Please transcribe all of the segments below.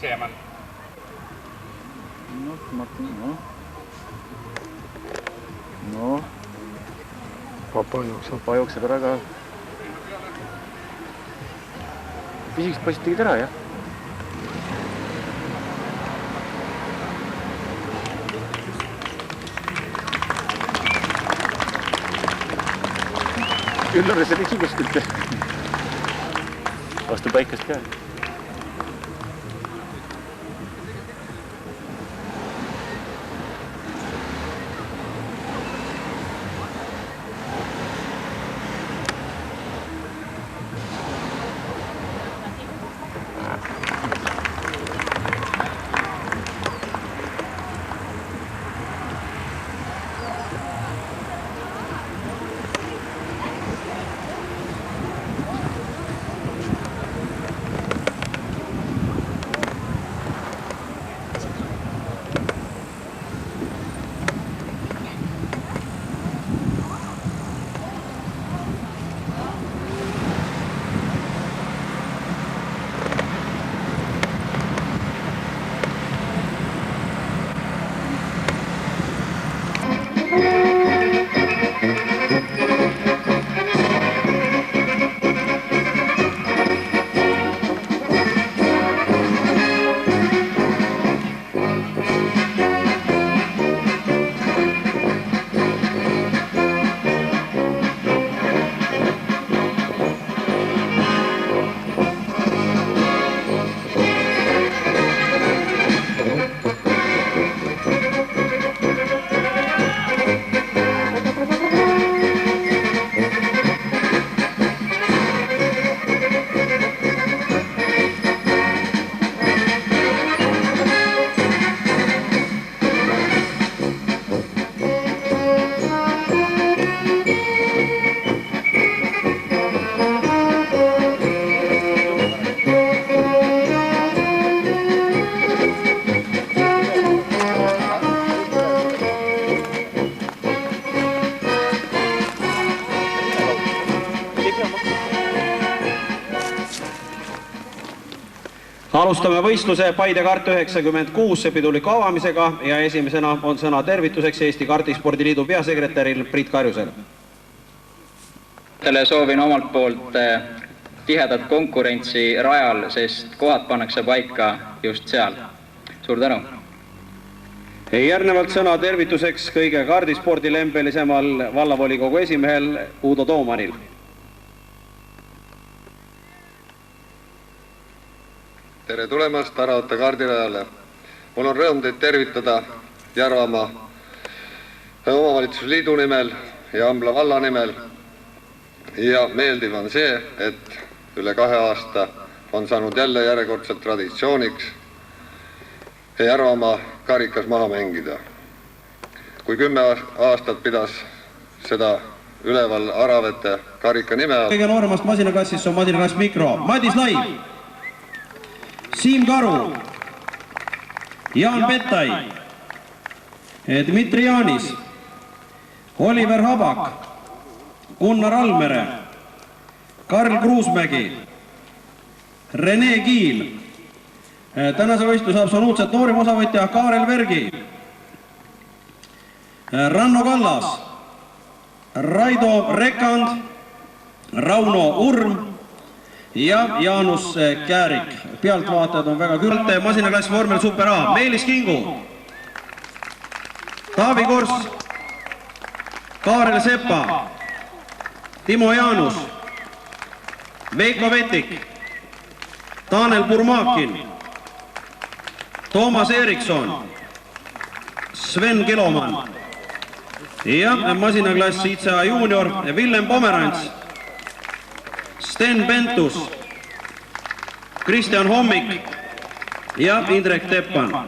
Seeman. No. Papa jookseb ära ka. Pisiks paistid tegid ära, jah? Üllar see ligi kuskilt. Vastu päikest ka. Alustame võistluse Paide kart 96 piduliku avamisega ja esimesena on sõna tervituseks Eesti Kardispordiliidu peasekretäril Priit Karjusel. Soovin omalt poolt tihedat konkurentsi rajal, sest kohad pannakse paika just seal. Suur tänu! Järgnevalt sõna tervituseks kõige kardispordilembelisemal vallavolikogu esimehel Uudo Toomanil. Tere tulemast Taravate kardirajale. Mul on rõõm teid tervitada Järvamaa omavalitsusliidu nimel ja Ambla valla nimel. Ja meeldiv on see, et üle 2 aasta on saanud jälle järjekordselt traditsiooniks Järvamaa karikas maha mängida. Kui 10 aastat pidas seda üleval Aravete karika nime all. Kõige nooremast masinakassist on masinakass Mikro. Madis Lai, Siim Karu, Jaan Petai, Dmitri Jaanis, Oliver Habak, Gunnar Almere, Karl Kruusmägi, Rene Kiil, tänase võistluse absoluutselt noorim osavõtja Kaarel Vergi, Ranno Kallas, Raido Rekand, Rauno Urm ja Jaanus Käärik. Pealtvaatajad on väga küllalt. Masinaklass vormel Super A. Meelis Kingu, Taavi Kors, Kaarel Sepa, Timo Jaanus, Veiko Vetik, Tanel Burmakin, Toomas Erikson, Sven Kiloman ja masinaklass ICA Junior Villem Pomerants, Sten Pentus, Kristjan Hommik ja Indrek Teppan.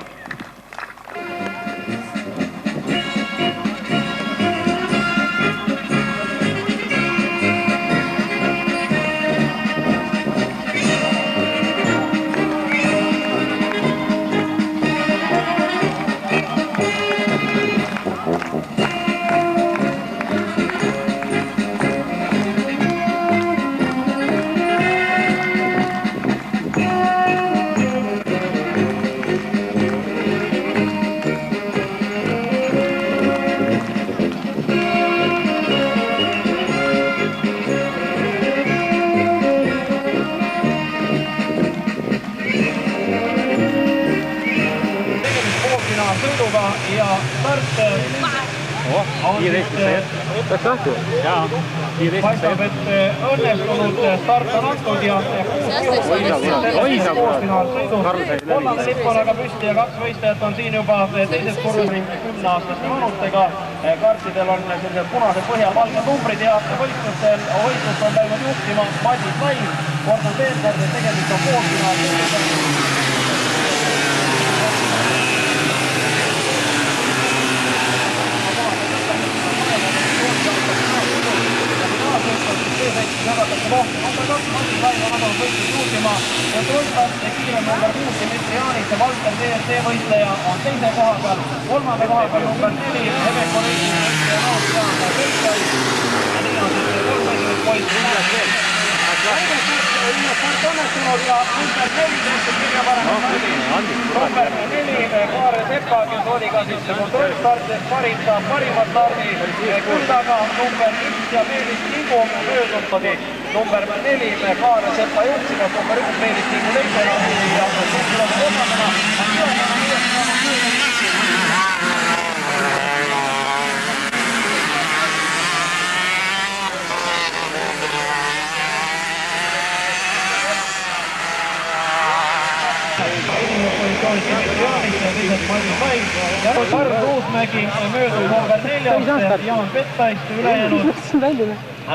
ja start on paistab, et õnnestunud start on antud ja kollane lipp on aga püsti ja 2 võistlejat on siin juba teises kursus 10-aastaste vanustega. Kartidel on sellised punase põhjal valged numbrid ja võistlust on läinud juhtima Madis Laim. Kordan veel kord, et tegemist on poolfinaal. Kiire number 6 Dmitri Jaaniks ja Valter DRT võistleja on teise koha peal. Kolmanda koha peal number 4 Hebeko Reising ja Nausjaan Pekkai. Ja nii on siis 3 esimest poissi. Start õnnestunud ja number 4 tehtud kõige parem. Number 4 Kaare Sepa, kes oli ka siis kontrollstartis parim, saab parima stardi. Küll aga number 1 ja Meelis Kingu möödustadi. Number 4 Kaare Sepa juhtsimas, number 1 Meelis Kingu teisena ja Sepa kolmandana. Karl Ruusmägi möödus number 4 Jaan Pettaist ülejäänud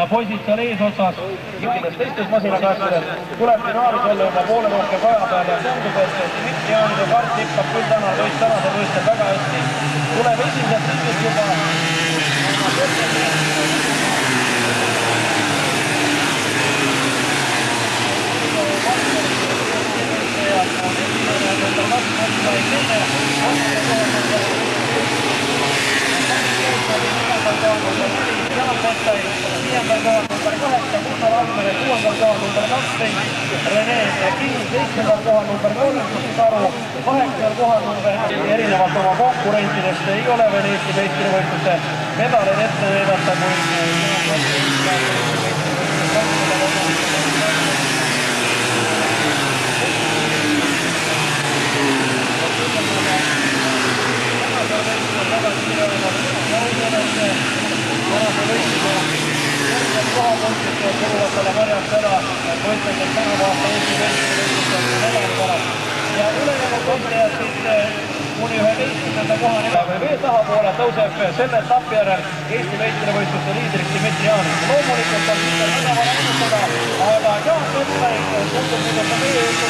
poisid seal eesotsas. Kõikides teistes masinaklassidel tuleb finaalis olla juba poole rohkem kaja peal ja tundub, et Dmitri Jaanis ja Kart tippab küll tänasel võistel väga hästi. Tuleb esimesed ringid juba. Viiendal kohal number 8, Gunnar Almere, 6. kohal number 12, Rene King, 7. kohal number 3, Taru, 8. kohal number. Erinevalt oma konkurentidest ei ole veel Eesti meistrivõistluste medaleid ette näidata, ja ülejäänud võistlejad siis kuni 11. kohani veel tahapoole tõuseb selle etapi järel Eesti meistrivõistluste liidriks Dmitri Jaanis. Loomulikult on mitte väga vara ennustada, aga Jaan Pettai tundub nüüd, et meie juttu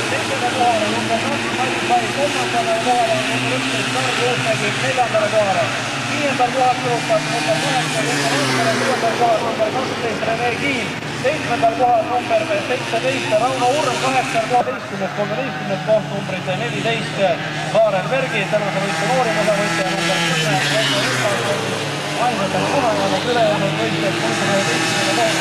teisele kohale number 2 Madis Laim, kolmandale kohale number 11 Karl Ruusmägi, 4. kohale. 5. kohal tõustab number 8 Gunnar Almere, 6. kohal number 12 Rene Kiin, 7. kohal number 17 Rauno Urm, 8. kohal 13. koht numbrid 14 Kaaren Vergi, tänase võistluse noorim osavõitleja number 10 Reino Rüttas, ainsatele koha jäänud ülejäänud võistlejad 11. kohal.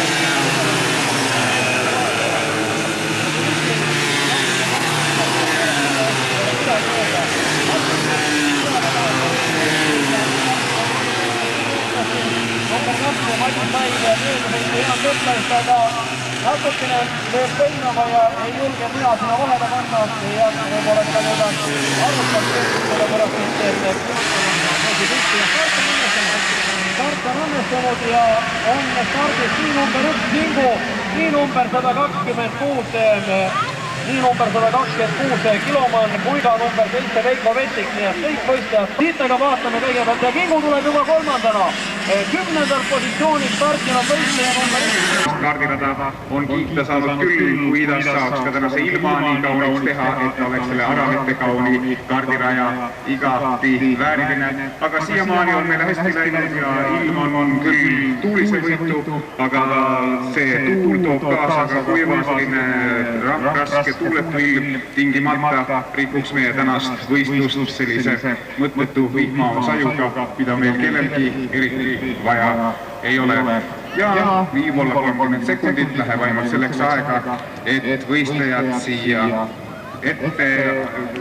Madis Laim möödusõitu Jaan Petlaist, aga natukene lööb peinama ja ei julge mina sinna vahele panna ja võib-olla ka nüüd arvutab sellepärast, start on õnnestunud ja on stardis nii number 1 Kingu, nii number 126 nii number 126 Kilomann kui ka number 7 Veiko Vettik, nii et kõik võistlejad. Siit aga vaatame kõigepealt ja Kingu tuleb juba kolmandana. 10. positsioonil startinud võistleja number 1. Kaardirada on kiita saanud küll, kuidas saaks ka tänase ilma nii kauniks teha, et oleks selle Aravete kauni kaardiraja igati vääriline. Aga siiamaani on meile hästi läinud ja ilm on küll tuulise võitu, aga see tuul toob kaasa ka kuiva selline raske tuuletu ilm tingimata rikuks meie tänast võistlust sellise mõttetu vihma sajuga, mida meil kellelgi eriti vaja ei ole. Ja võib-olla 30 sekundit läheb ainult selleks aega, et võistlejad siia ette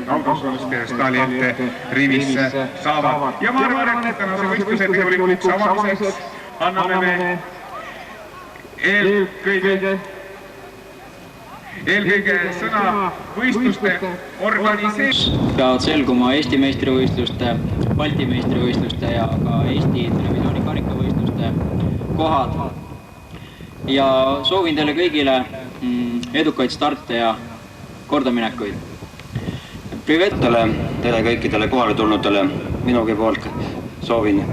autosooste staali ette rivisse saavad. Ja ma arvan, et tänase võistluse tegelikuks avamiseks anname me eelkõige sõna võistluste organiseerimine. Peavad selguma Eesti meistrivõistluste, Balti meistrivõistluste ja ka Eesti televisiooni karikavõistluste kohad. Ja soovin teile kõigile edukaid starte ja kordaminekuid. Teile kõikidele kohale tulnutele minugi poolt soovin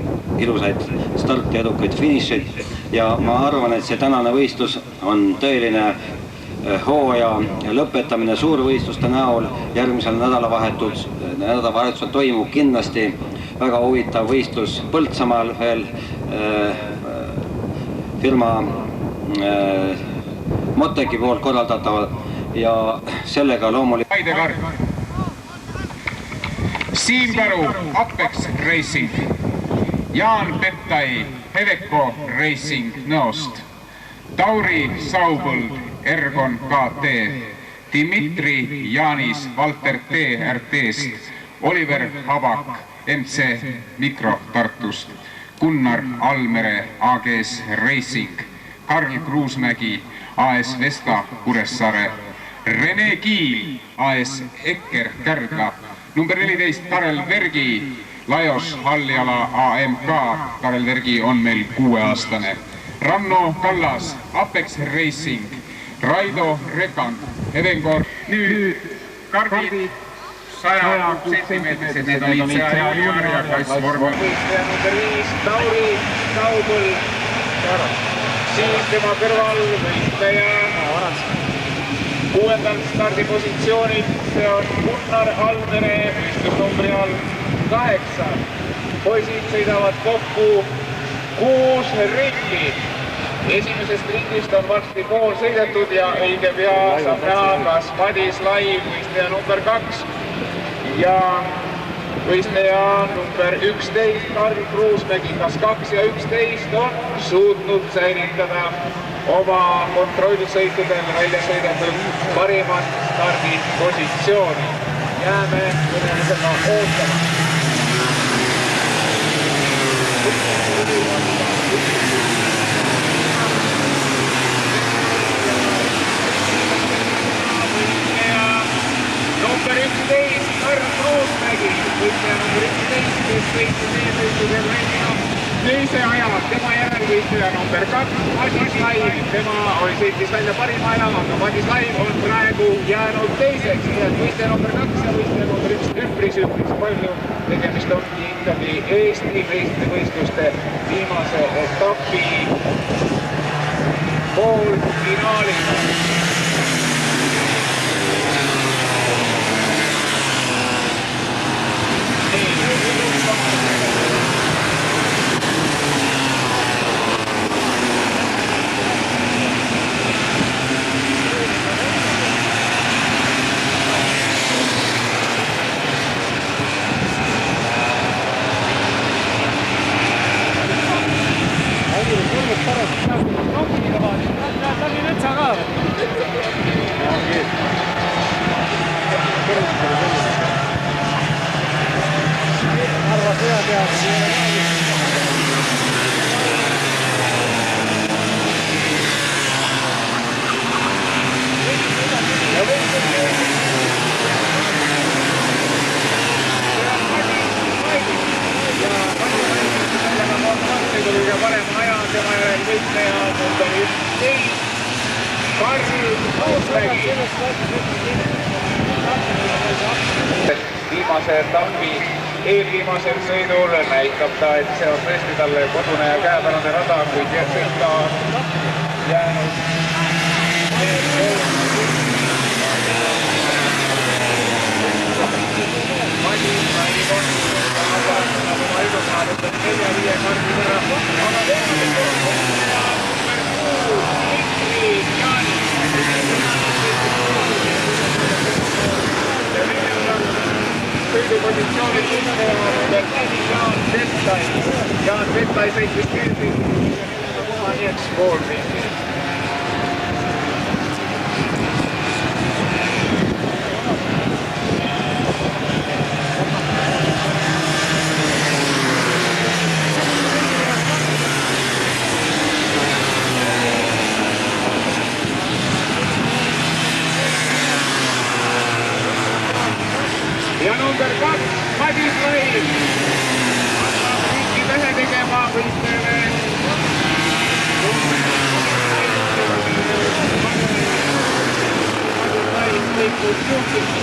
ilusaid starte, edukaid finišeid ja ma arvan, et see tänane võistlus on tõeline hooaja lõpetamine suurvõistluste näol. Järgmisel nädalavahetusel toimub kindlasti väga huvitav võistlus Põltsamaal veel firma Moteki poolt korraldatavad ja sellega loomulikult Aidekarg, Siim Karu, Apex Racing, Jaan Pettai, Heveco Racing Nõost, Tauri Saupõld, Ergon KT, Dmitri Jaanis, Valter T RT-st, Oliver Habak, MC Mikro Tartust, Gunnar Almere AGS Racing, Karl Kruusmägi AS Vesta Kuressaare, Rene Kiil AS Ekker Kärdla, number 14 Karel Vergi, Lajos Halliala AMK, Karel Vergi on meil 6-aastane, Ranno Kallas, Apex Racing, Raido Rekand, Edenkor, nüüd kardid 100 sentimeetrised, need olid Seajuunior ja kassvorm. Number 5 Tauri Saupõld, siis tema kõrval võistleja 6. stardipositsioonil, see on Gunnar Almere, võistlusnumbri all 8. Poisid sõidavad kokku 6 ringi. Esimesest ringist on varsti pool sõidetud ja õige pea saab näha, kas Madis Laiv, võistleja number 2 ja võistleja number 11, Karl Kruusmägi, kas 2 ja 11 on suutnud säilitada oma kontrollsõitudel välja sõidetud parimat stardipositsiooni. Jääme kõnelusega ootama. Number 11, Karl Kruusmägi, võistleja number 11, kes võitles eesvõistlusel välja teise aja, tema järelvõistleja number 2, Madis Laiv, tema sõitis välja parima aja, aga Madis Laiv on praegu jäänud teiseks, nii et võistleja number 2 ja võistleja number 1 üpris palju. Tegemist ongi ikkagi Eesti meistrivõistluste viimase etapi poolfinaaliga. Viimase etapi eelviimasel sõidul näitab ta, et see on tõesti talle kodune ja käepärane rada, kuid sõita jäänud. Madis Laiv on oma edusaadud 4-5 kardi võrra, aga tegelikult on number 6 Dmitri Jaanis. Sõidupositsiooni tunneja number 4 Jaan Pettai. Jaan Pettai sõitis keeldinud koha nii eks pool ringi. number 2, Madis Lai. Hakkab riiki tähe tegema võistlejale. Madis Lai lõikus juhtiks.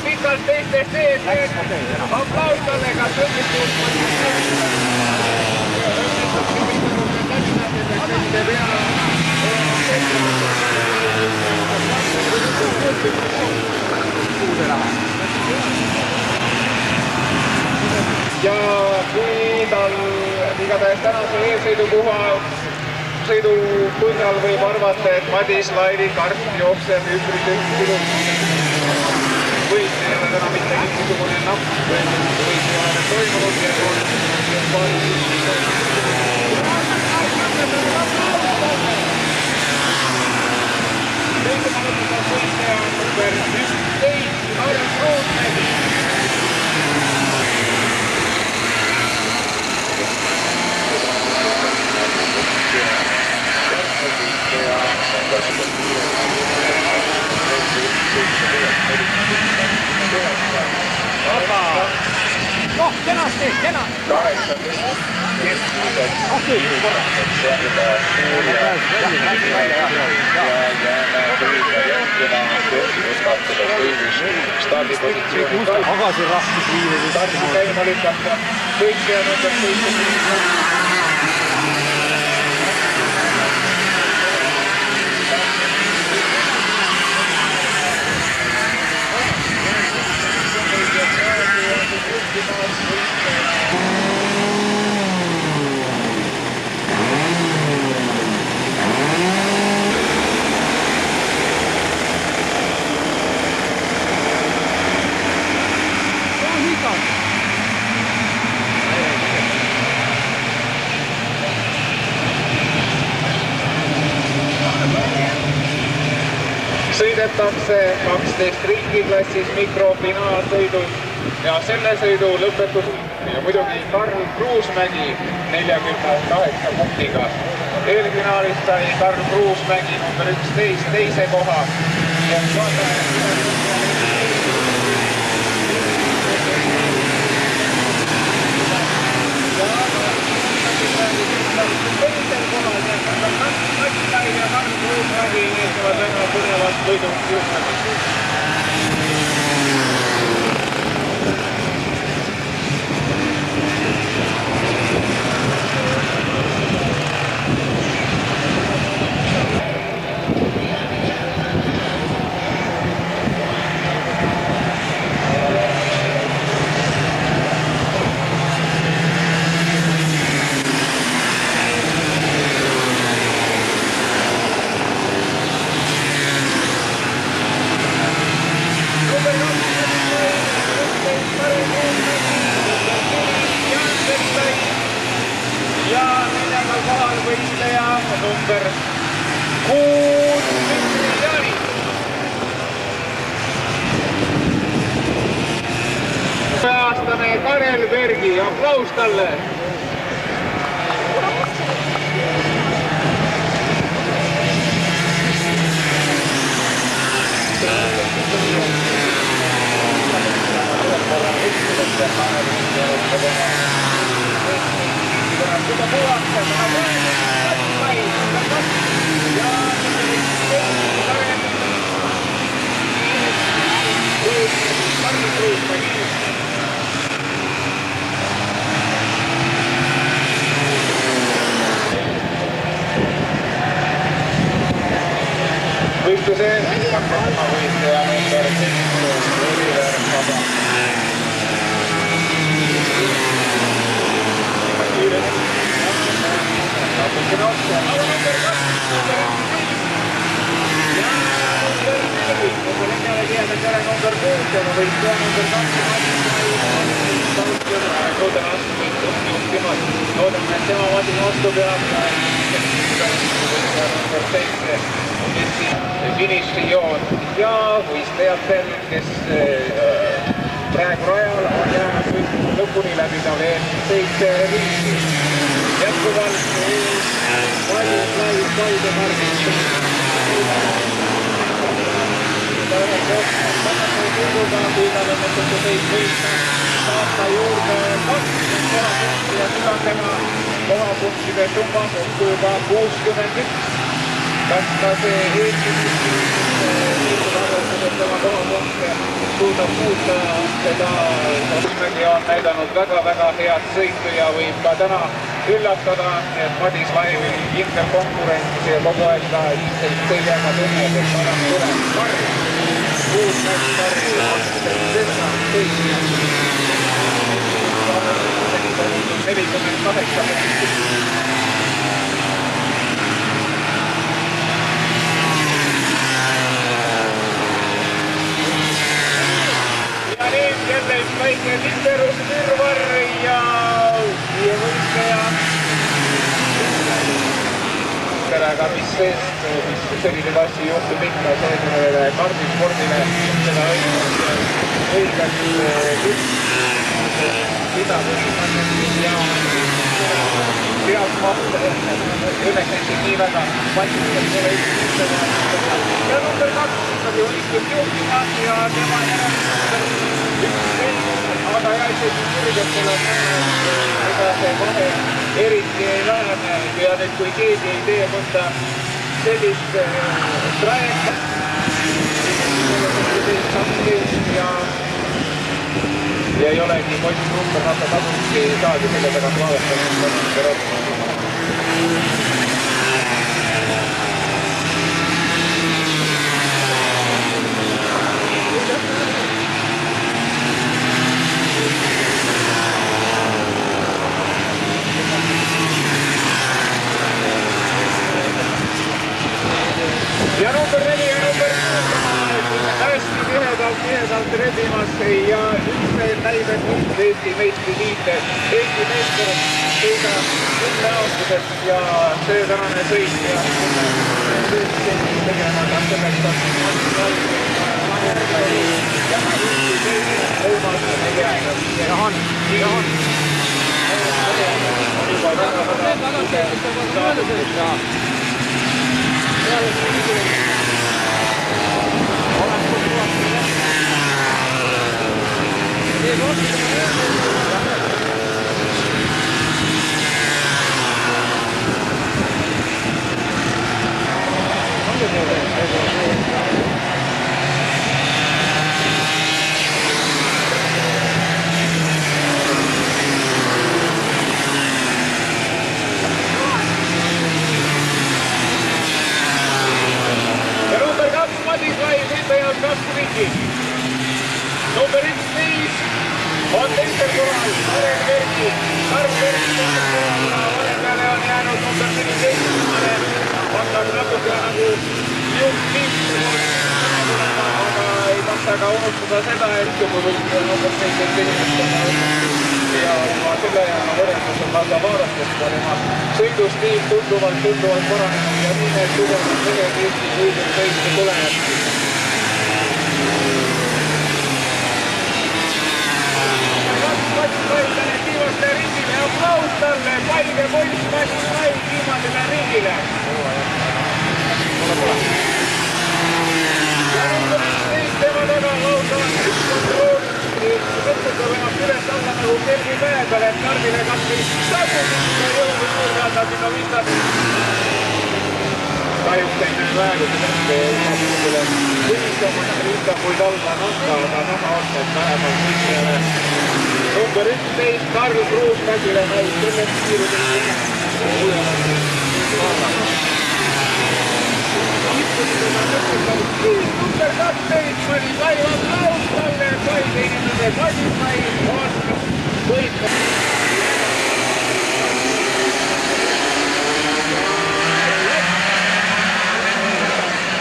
Pikalt teistest ees, aplaus talle, kas õnnistus ja kui tal igatahes tänase sõidu põhjal võib arvata, et Madis Laivi kart jookseb üpris võit ei ole täna mitte mingisugune napp, võit ei ole veel toimunud ja võitleja number 11, Karl Kruusmägi. Noh, kenasti, kena! 18 keskmiseks korraseks järgida suuri ja jääme püüda jälgida keskmiskatseda kõigist stardipositsiooni stardi käima lükata võitleja number 17. Sõidetakse 12 ringiklassis mikrofinaalsõidus ja selle sõidu lõpetus ja muidugi Karl Kruusmägi 48 punktiga. Eelfinaalis sai Karl Kruusmägi number 11 teise koha ja teisel kohal Madis Lai ja Karl Kruusmägi eestavad väga põnevat võiduks juhtamist. Ja neljandal kohal võistleja number 6 Dmitri Jani. Aastane Karel Bergi, aplaus talle. Võistluse võistleja number 7 Oliver Kaba. Natukene otsa, aga number 2 ja number 4, kogu lennale ta ei ole number 6 ja võib teha number 2 Loodan juhtimas. Loodame, et tema Madis vastu peab number 7 finišijoon ja võistlejatel, kes praegu rajal on jäänud võistluse lõpuni läbida veel 7 riiki. Jätkuvalt Madis Lai Paide Margit. Kui ta lõpetab teid võista, saab ta juurde 20 kohapunkti ja nüüd on tema kohapunktide summa kokku juba 61. Kas ka see Eesti arvestades tema kohapunkte suudab muuta, seda Osmegi on näidanud väga-väga head sõitu ja võib ka täna üllatada, et Madis Laivil kindel konkurents ja kogu aeg ta ilmselt sellega tunneb, et parem tuleb Karri. Uus näks Karri on Sessa 48. Ja nüüd jälle üks väike Linderus Mürvar ja võistleja. Aga mis selline klassi juhtub ikka, sellele kardispordile seda õigelt pidada ja sealt maht õnneks näiteks nii väga valmistab selle üksustega. Ja number 2 ikkagi võistlust juhtima ja tema järelikult 11, aga ja isegi kõrgelt tuleb ega see vahe eriti ei vähene ja nüüd kui keegi ei tee mõnda sellist trajekti ja ei olegi poiss number hakka tasuski ei saagi selle tagant vaadata ja number 4 ja number 6 hästi tihedalt rebimas ja üldse näib, et Eesti meistritiitel, Eesti meister sõidab 10-aastaseks ja see tänane sõit ja tegema ka selleks, et number 11 on teisel korral Karel Vergi. Karel Vergi vahepeale on jäänud number 14. Hakkab natuke nagu juhtliistu, aga ei maksa ka unustada seda, et kui võitleb number 17 ja juba selle võrreldes on lausa vaadates ka tema sõidustiil tunduvalt paranenud ja nii need tugevalt tegelikult Eesti võidud sõitu tulevad. Viimaste ringile aplaus talle, Paide poiss Madis Lai viimasele ringile. Ja number 11 tema taga lausa üks kontroll, võttab ennast üles alla nagu kergi päe peal, et Kardile katsi tagumisega jõudu juurde anda sinna vistab. Kahjuks ei nüüd praegu sellest üle võistamkuid alla nanda, aga näha on, et vähemalt võistlejale number 11 Karl Kruusmägile näib sellest kiirusest number 12 Madis Lai aplaus talle, Paide inimese Madis Lai on võitnud.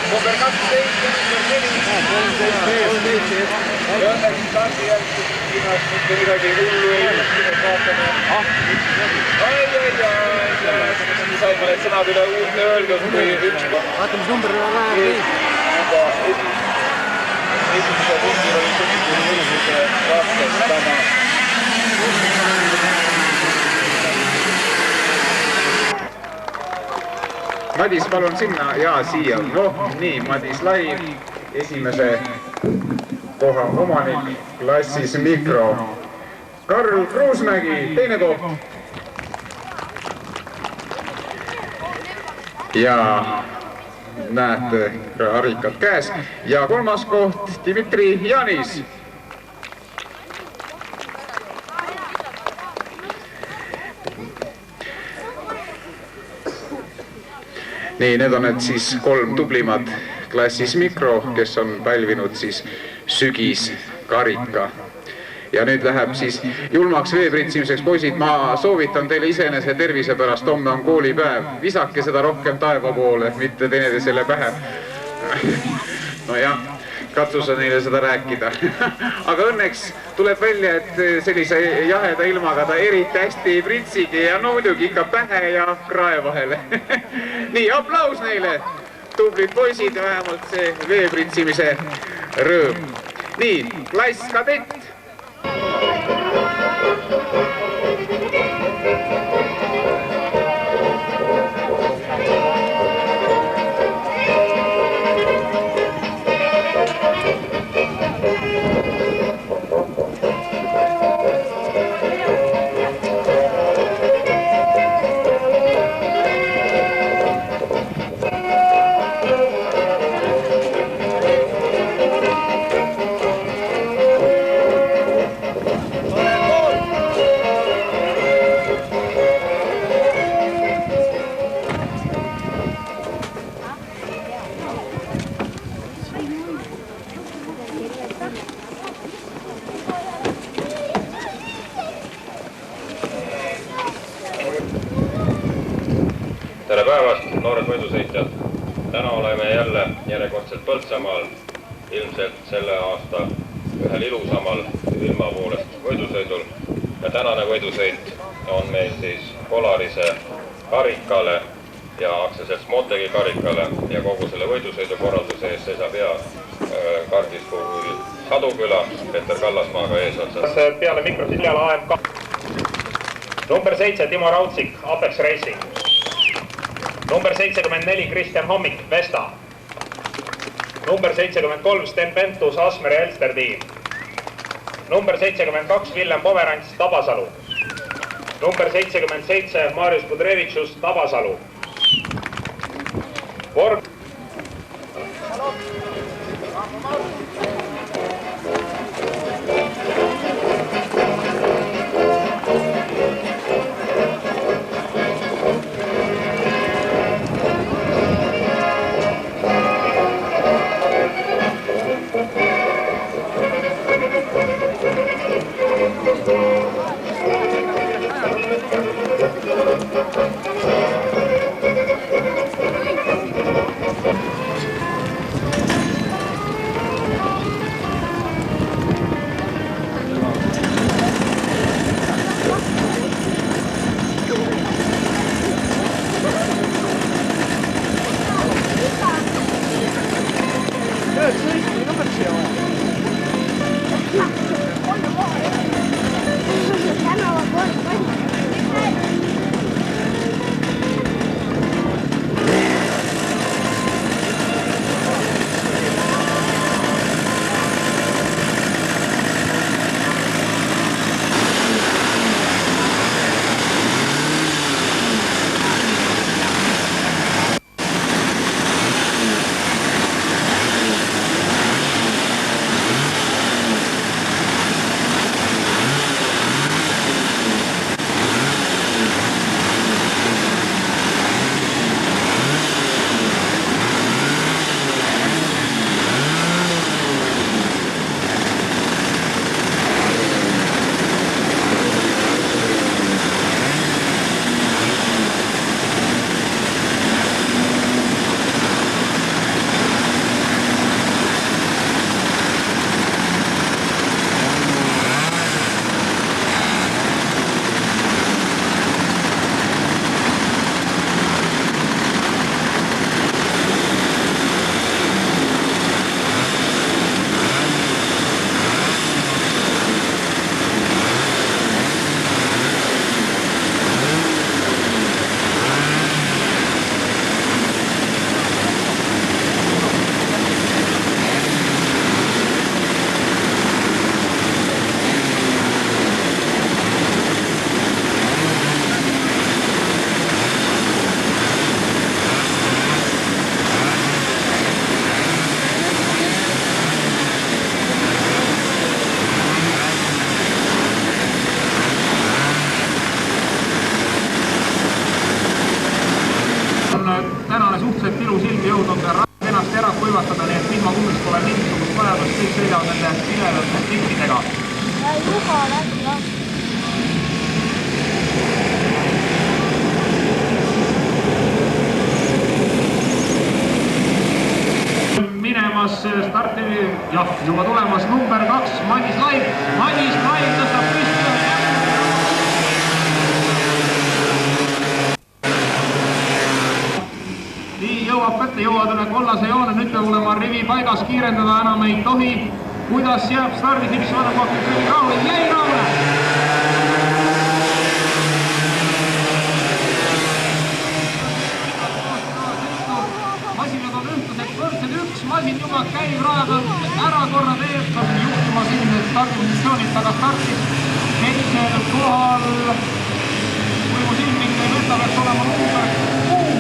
Number 12 ja number 4 Ja õnneks stardi jälgis Hiinas mitte midagi hullu ei vaatame. Saime need sõnad üle uute öeldud, kui üks Vaata, mis number on vähe juba esimese punktil oli sõnnikul vastas täna. Madis, palun sinna ja siia. Nii, Madis Lai, esimese koha omanik klassis mikro. Karl Kruusmägi, teine koht. Ja näete harikad käes. Ja kolmas koht Dmitri Janis. Nii, need on need siis 3 tublimad klassis mikro, kes on pälvinud siis sügiskarika. Ja nüüd läheb siis julmaks veepritsimiseks. Poisid, ma soovitan teile iseenese tervise pärast, homme on koolipäev. Visake seda rohkem taeva poole, mitte teineteisele pähe. No jah, katsusa neile seda rääkida. Aga õnneks tuleb välja, et sellise jaheda ilmaga ta eriti hästi ei pritsigi ja no muidugi ikka pähe ja krae vahele. Nii, aplaus neile, tublid poisid, vähemalt see veepritsimise rõõm. Nii, klass kadett. Tere päevast, noored võidusõitjad! Täna oleme jälle järjekordselt Põltsamaal, ilmselt selle aasta ühel ilusamal ilma poolest võidusõidul. Ja tänane võidusõit on meil siis Polarise karikale ja aktsiaselts Motegi karikale ja kogu selle võidusõidu korralduse ees seisab hea kaardispuhul Saduküla, Peeter Kallasmaaga eesotsas. Peale mikrosid peale AMK. Number 7 Timo Raudsik, Apex Racing. Number 74 Kristjan Hommik, Vesta. Number 73 Sten Pentus, Asmeri Elster tiim. Number 72 Villem Pomerants, Tabasalu. Number 77 Marius Budrevitšus, Tabasalu. nüüd jõudnud kenasti ära kuivatada, nii et vihmakummist pole mingisugust vajadust, kõik sõidavad nende viledate tippidega. Juha läbi lahti. Minemas starti, jah, juba tulemas number 2, Madis Laib. Madis Laib tõstab püsti. Nii jõuab kätte, jõuavad üle kollase joone, nüüd peab olema rivi paigas, kiirendada enam ei tohi. Kuidas jääb starditips, vaadab kohtud sõi Raul, jäi Raule! Masinad on ühtlased võrdsed, üks masin juba käib raja peal ära korra teeb, kas on juhtuma siin stardipositsioonid, aga startis teisel kohal, kui mu silming ei võta, peaks olema number 6.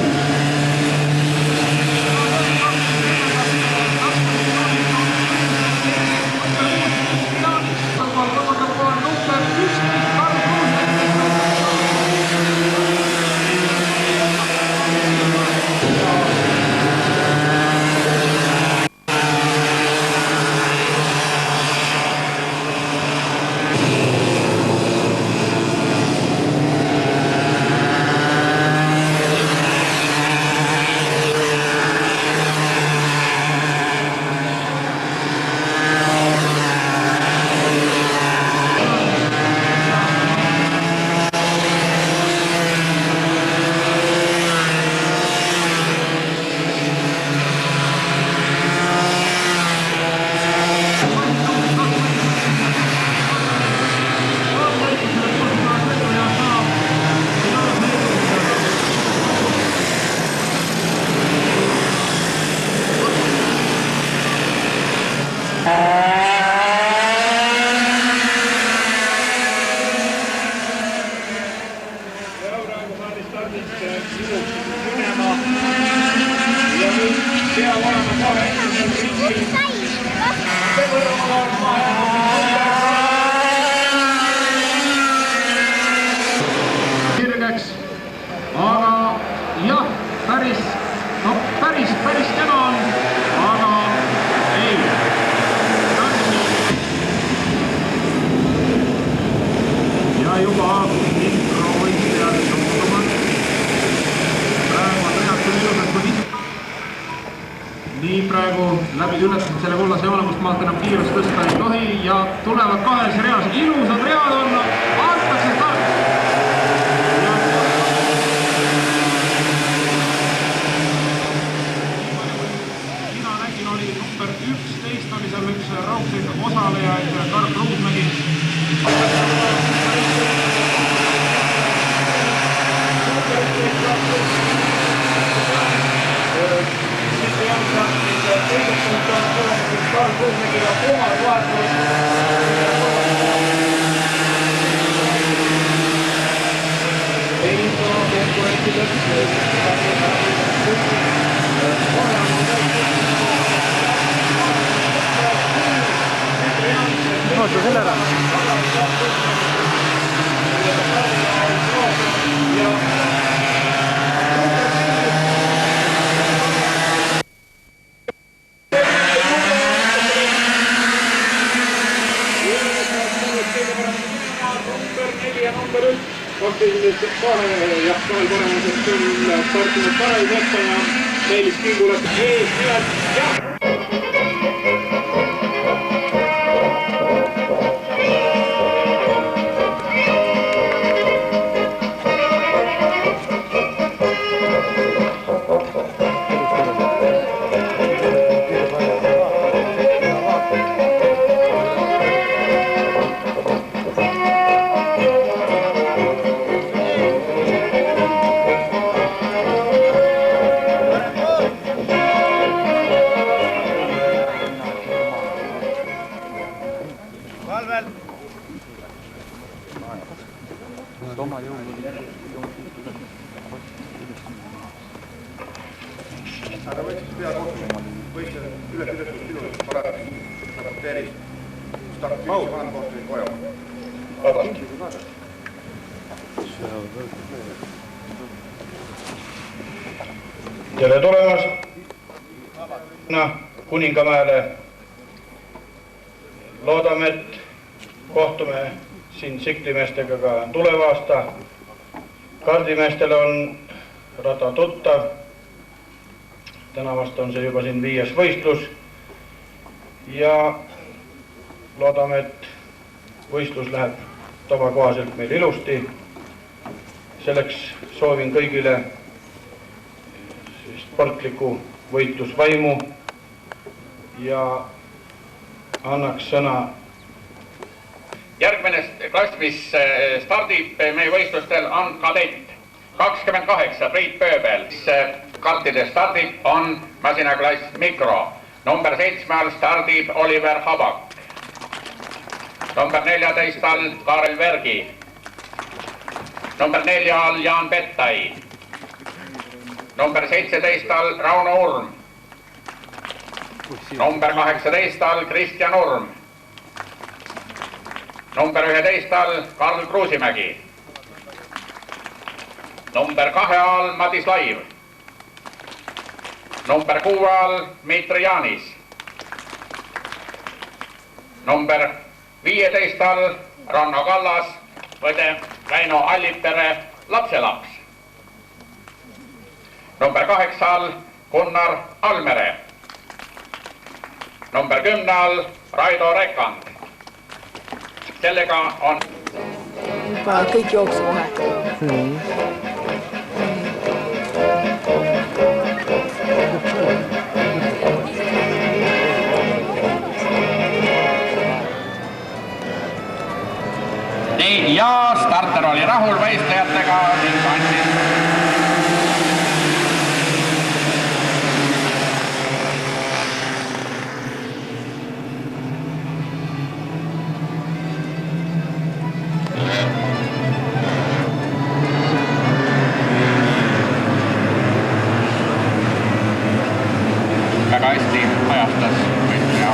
Sirgeks, aga jah, päris kena on, aga ei. Ja juba introvõistjad jõudumad. Praegu on reaktul ilusad kui nii praegu läbi ületasid selle kollase joone, kust maalt enam kiirust tõsta ei tohi ja tulevad kahes reas, ilusad read on, antakse start. Mina nägin, oli number 11, oli seal üks raudseid osalejaid, Karl Ruusmägi. Oota selle ära. Kahel paremusest küll startinud Karai Seppa ja Meelis Kingule ees nimelt, jah! Aga võiks peakohtunik, võiks üles raporteeris startviisi vanemkohtunik Ojamaa. Tere tulemast! Kuningamäele. Loodame, et kohtume siin tsiklimeestega ka tuleva aasta. Kardimeestele on rada tuttav. Tänavast on see juba siin 5. võistlus. Ja loodame, et võistlus läheb tavakohaselt meil ilusti. Selleks soovin kõigile sportliku võitlusvaimu ja annaks sõna. Järgmine klass, mis stardib meie võistlustel, on kadett 28 Priit Pööbel. Kartide stardib on masinaklass mikro. Number 7 all stardib Oliver Habak. Number 14 all Karel Vergi. Number 4 all Jaan Pettai. Number 17 all Rauno Urm. Number 18 all Kristjan Urm. Number 11 all Karl Kruusimägi. Number 2 all Madis Laiv. Number 6 all Dmitri Jaanis. Number 15 all Ranno Kallas, õde Väino Allipere lapselaps. Number 8 all Gunnar Almere. Number 10 all Raido Rekand. Sellega on kõik jooksuvahe. ja starter oli rahul võistlejatega ning andis väga hästi ajastas võistleja.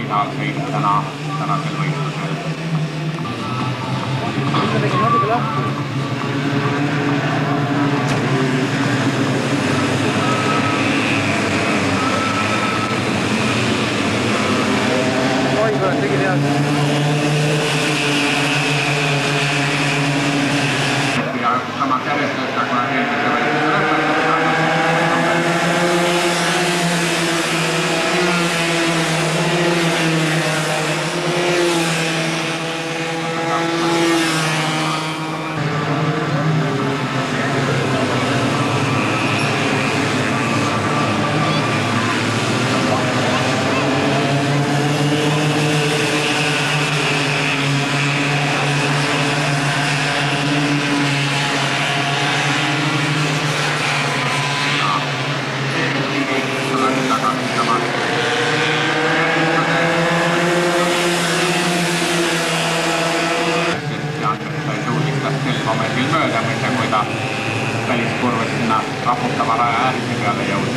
finaalsõit tänasel võistlusel. Natuke lahti. Oi, kuule, tegid head. Ja samas järjestööta, kuna eelmise võistluse lõpetada. Momendil mööda, mitte kui ta väliskurvas sinna raputava raja äärse peale jõudis.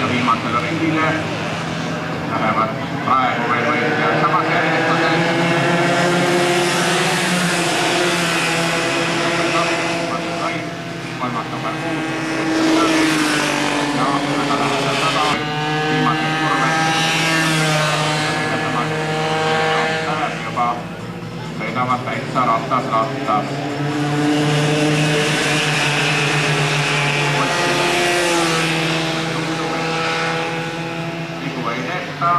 Viimasele ringile lähevad praegu veel võistlejad samas järjestuses. Kolmas number 6. Ja väga lähedal taga. Viimased kurved. võtta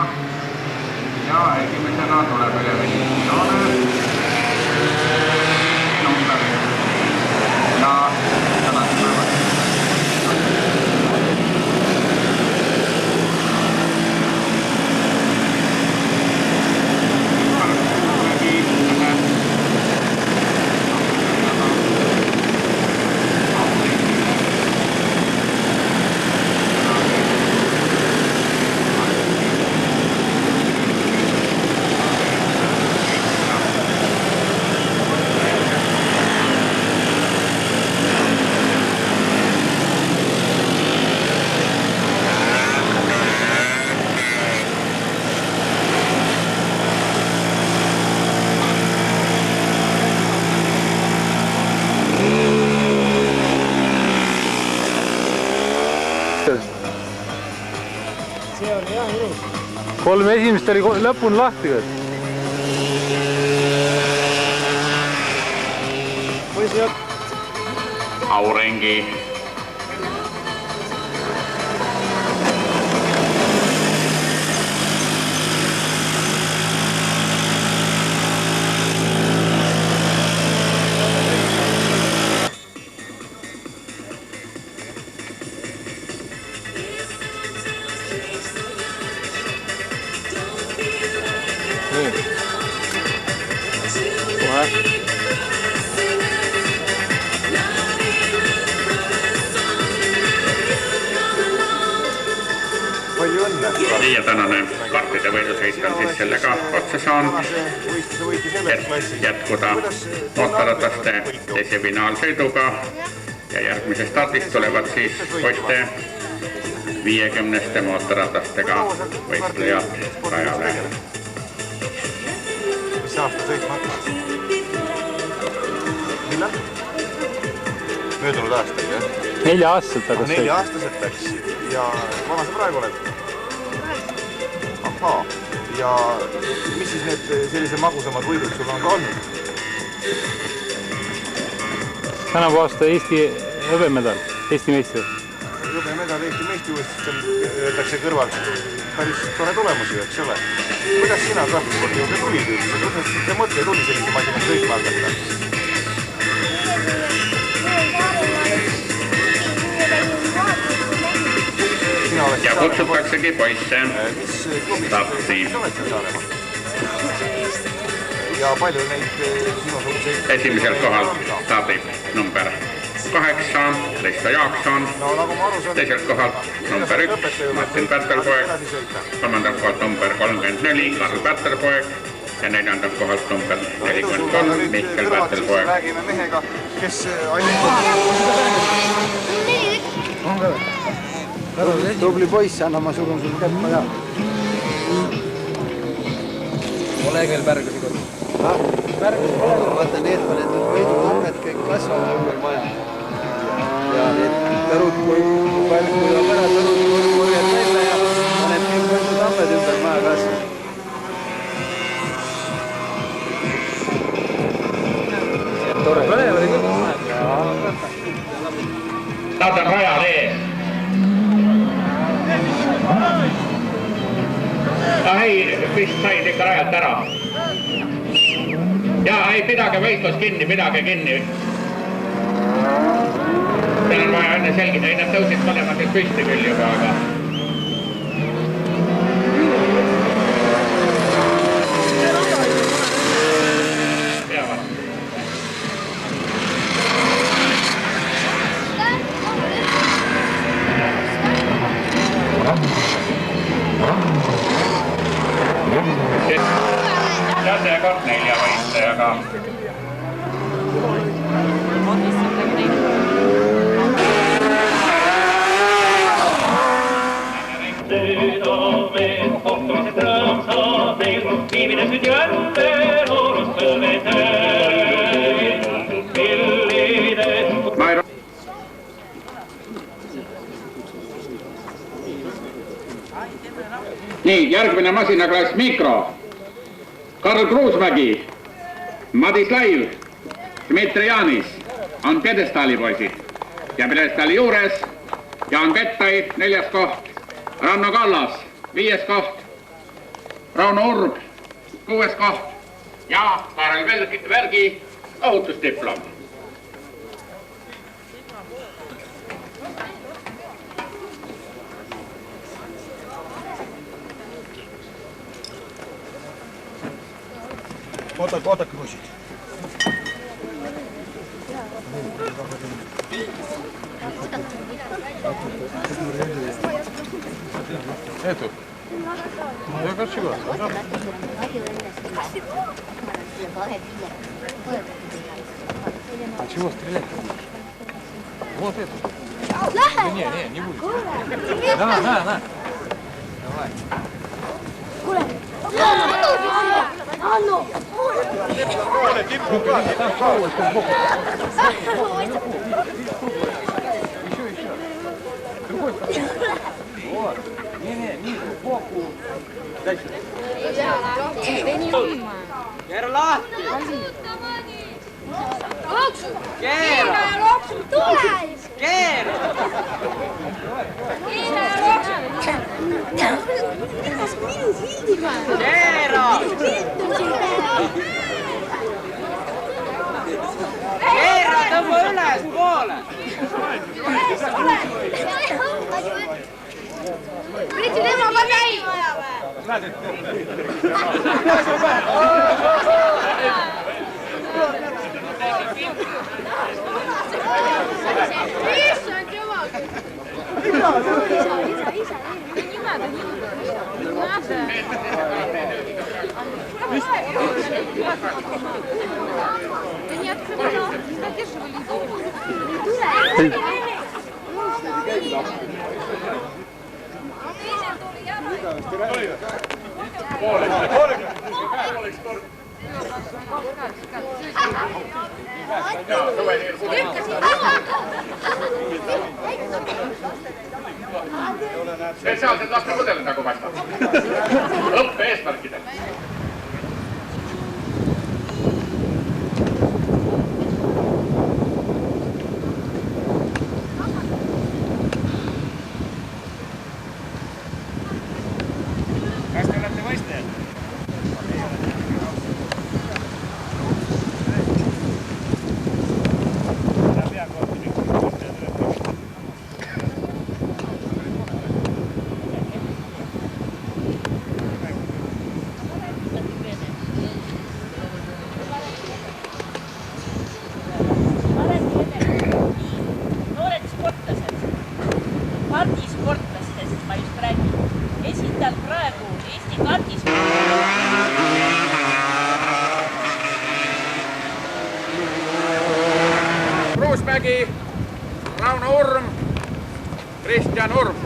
ja esimesena tuleb üle venitsioone number ja tänase päeva. See on jah ilus. 3 esimest oli lõpuni lahti. Aurengi. Palju õnne! Ja tänane kartide võidusõit on siis sellega otsa saanud, et jätkuda mootorrataste esifinaalsõiduga ja järgmisest stardist tulevad siis poiste 50 mootorratastega võistlejad rajale. Mis aasta sõitma hakkas? Millal? Möödunud aastal, jah? 4 aastaselt aga 4 aastaselt läks. Ja vana sa praegu oled? Ahaa. Ja mis siis need sellise magusamad võidud sul on ka olnud? Tänavu aasta Eesti hõbemedal, Eesti meistri. Hõbemedal Eesti meistrivõistlustel öeldakse kõrvalt päris tore tulemus ju, eks ole. Kuidas sina trahvispordi juurde tulid üldse? Kuidas see mõte tuli sellise masinaga sõitma hakata? Ja kutsutaksegi poisse starti. Ja palju neid sinusuguseid... Esimesel kohal stardib number 8, Risto Jaakson. Teisel kohal number 1, Martin Pärtelpoeg. Kolmandal kohal number 34, Karl Pärtelpoeg. Ja neljandal kohal number 43, Mihkel Pärtelpoeg. Räägime mehega, kes ainult... Tubli poiss, anna ma surun sul käppa ja. Ole veel pärgasi kodus. Pärgasi pole. Vaata need ma need võidukohmed kõik kasvavad ümber maja. Ja need tõrud, kui palju tuleb ära, tõrud korjad välja ja paned kõik võidukohmed ümber maja kasvavad. Tore. Põnev oli küll. Nad on rajal ees. Ei, vist said ikka rajalt ära. Ja ei, pidage võistlus kinni, pidage kinni. Seal on vaja enne selgida, ei nad tõusid mõlemad nüüd püsti küll juba, aga... Peavad. Ja seekord 4 võistlejaga. Nii, järgmine masinaklass Mikro. Karl Kruusmägi, Madis Laiv, Dmitri Jaanis on pjedestaali poisid ja pjedestaali juures Jaan Kettai 4. koht, Ranno Kallas 5. koht, Rauno Urb, 6. koht ja Kaarel Värgi ohutusdiplom. Oodake bussid. Эту. Я хочу вас. А чего стрелять? Вот эту. Да не будет. На. Давай. Вот. Не, сбоку. Дальше. Keera lahti! Keera! Keera! Keera, tõmba üles poole! Pritsi tema ka käib! Issand jumal! Isa, не надо. Да не открывай, не задерживай Spetsiaalsed laskepudelid nagu paistab. Õppe eesmärkidel. Kas te olete võistlejad? Kruusmägi, Rauno Urm, Kristjan Urm.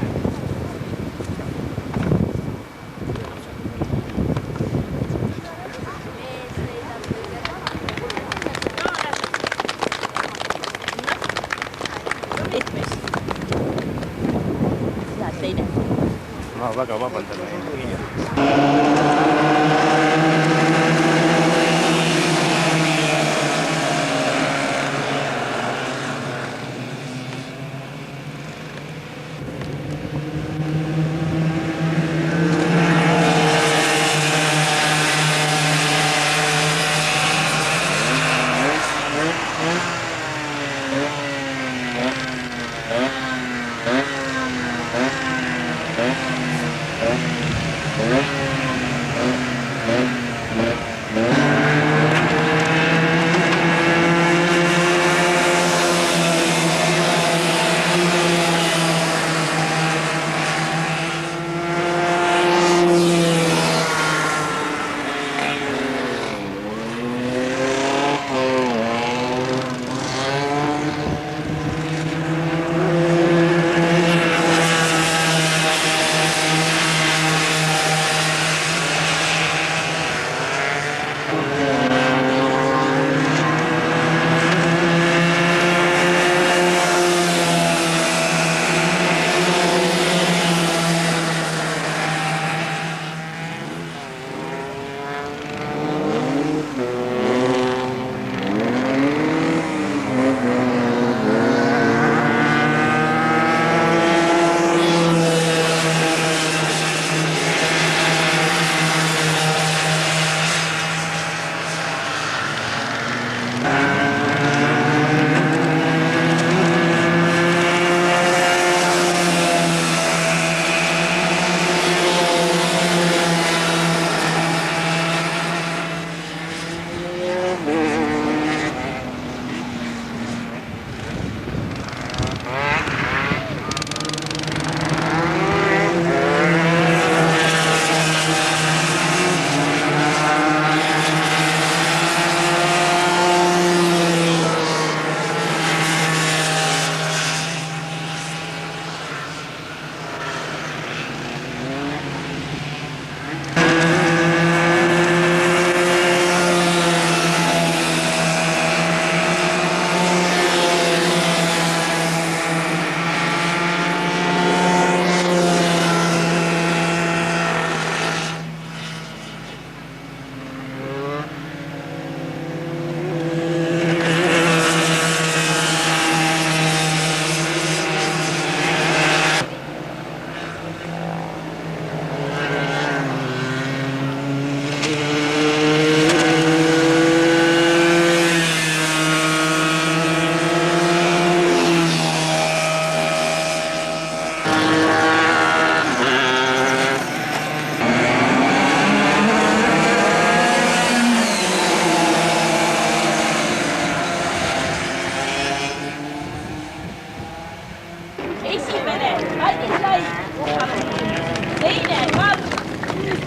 Ma väga vabandan.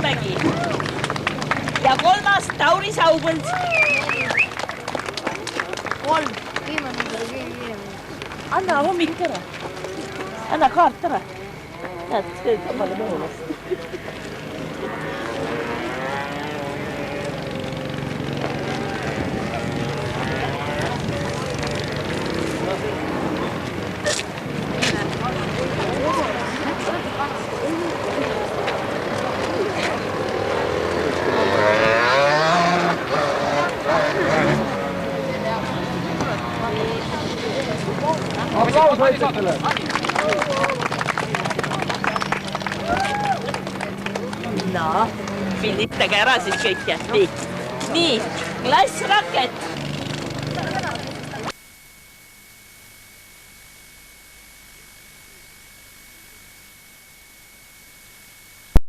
Koormägi ja 3. Tauri Saupõld. 3. Viimane number kõige kiiremini. Anna hommik ära. Anna kaart ära. Näed, see on palju mehulast. Aplaus võitsetele! No, pilditage ära siis kõike. Nii, klass Rakett.